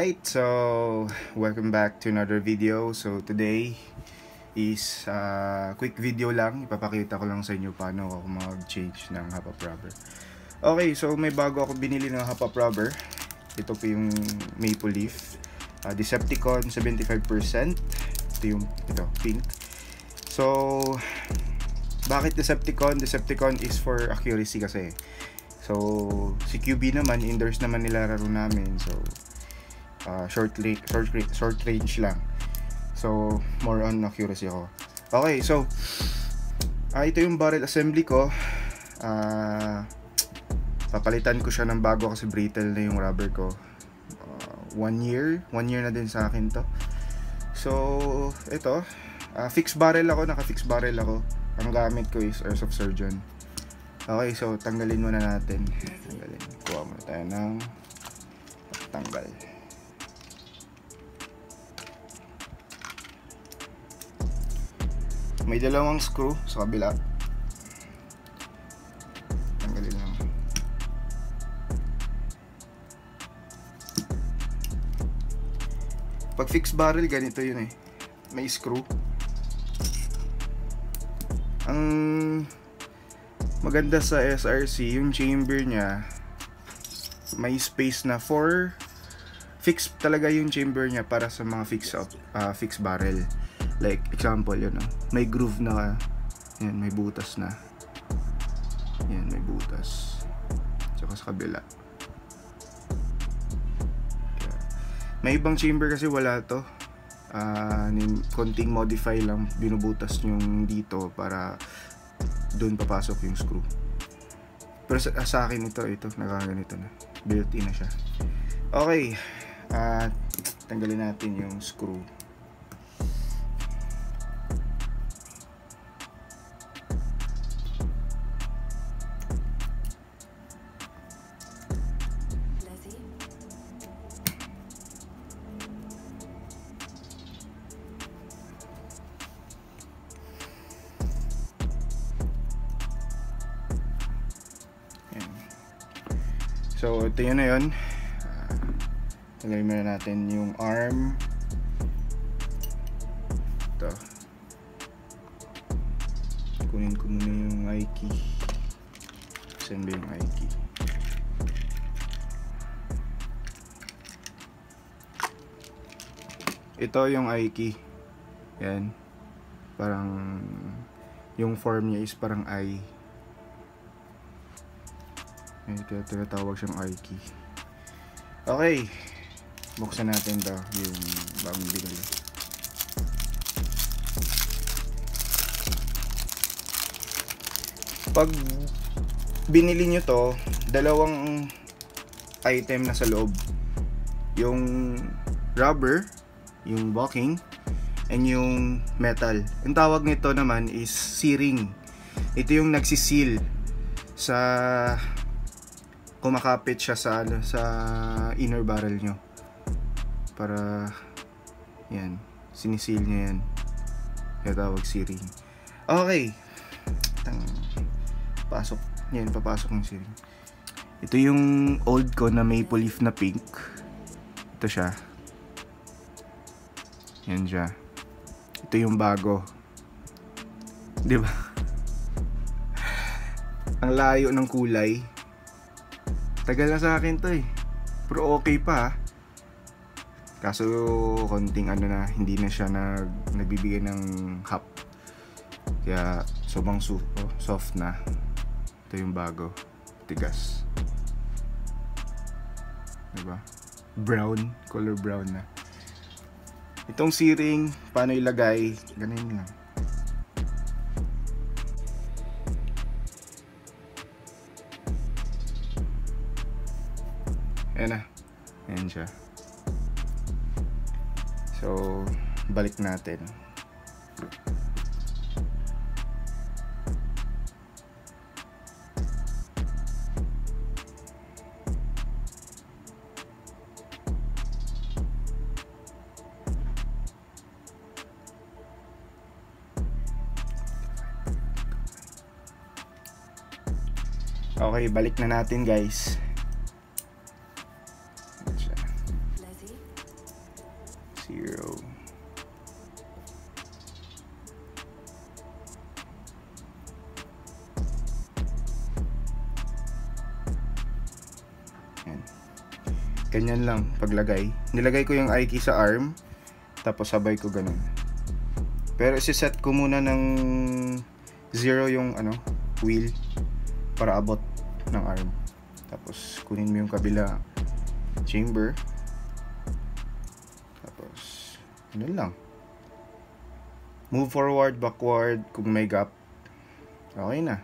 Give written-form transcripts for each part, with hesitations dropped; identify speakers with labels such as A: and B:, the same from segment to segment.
A: Alright, so welcome back to another video. So today is quick video lang. Ipapakita ko lang sa inyo paano ako mag-change ng Hi-Capa rubber. Okay, so may bago ako binili ng Hi-Capa rubber. Ito po yung maple leaf, Decepticon 75%. Ito pink. So bakit Decepticon? Decepticon is for accuracy kasi. So si QB naman, indoors naman nilalaro namin. So short range lang. So more on accuracy ako. Okay, so ito yung barrel assembly ko. Papalitan ko siya ng bago kasi brittle na yung rubber ko. 1 year na din sa akin to. So ito, fixed barrel ako, naka-fixed barrel ako. Ang gamit ko is Airsoft Surgeon. Okay, so tanggalin muna natin. Kuha muna tayo ng tanggal. May dalawang screw sa kabila. Tanggalin lang. Pag fixed barrel, ganito yun eh. May screw. Ang maganda sa SRC, yung chamber niya, may space na for fixed talaga yung chamber niya para sa mga fixed barrel. Like example, yun, may groove na, yan, may butas na. Yan, may butas. Tsaka sa kabila. May ibang chamber kasi wala to. Konting modify lang, binubutas yung dito para doon papasok yung screw. Pero sa akin ito nakaganito na. Built-in na siya. Okay. Tanggalin natin yung screw. So ito yun na yun. Tanggalin muna natin yung arm. Ito. Kunin ko muna yung eye key. Saan ba yung eye key? Ito yung eye key. Yan. Parang yung form niya is parang eye. Kaya tinatawag siyang eye key. Okay, buksan natin daw yung bagong binili. Pag binili nyo to, dalawang item na sa loob. Yung rubber, yung bucking, and yung metal. Ang tawag nito naman is C-ring. Ito yung nagsiseal sa kumakapit siya sa inner barrel nyo para yan, sinisil niya yan, kaya tawag C-ring. Okay, pasok yan, papasok ng C-ring. Ito yung old ko na maple leaf na pink. Ito siya, yan siya. Ito yung bago, di ba? Ang layo ng kulay. Tagal na sa akin to eh. Pero okay pa. Kaso konting na, hindi na siya nagbibigay ng hap. Kaya sobrang soft na. Ito yung bago. Tigas. Diba? Brown. Color brown na. Itong C-ring, paano ilagay? Ganun lang. Ayan na. Ayan siya. So, balik natin. Okay, balik na natin guys. Ganyan lang paglagay. Nilagay ko yung i-key sa arm, tapos sabay ko ganun. Pero isi-set ko muna ng 0 yung wheel para abot ng arm. Tapos kunin mo yung kabila chamber. Tapos ganun lang. Move forward, backward kung may gap. Okay na.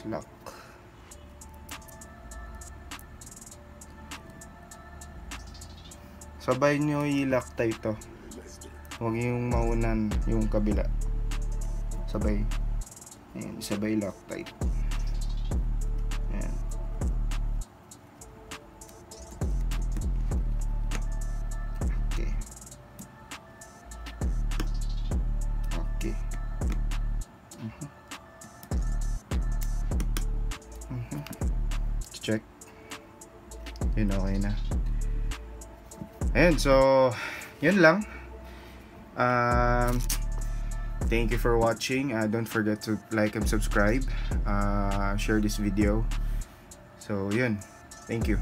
A: Lock. Sabay nyo i-lock tight to. Huwag yung maunan yung kabila. Sabay. Ayan, sabay lock tight. Ayan. Okay. Okay. Check. Yun, okay na. Ayan, so yun lang. Thank you for watching. Don't forget to like and subscribe. Share this video. So yun. Thank you.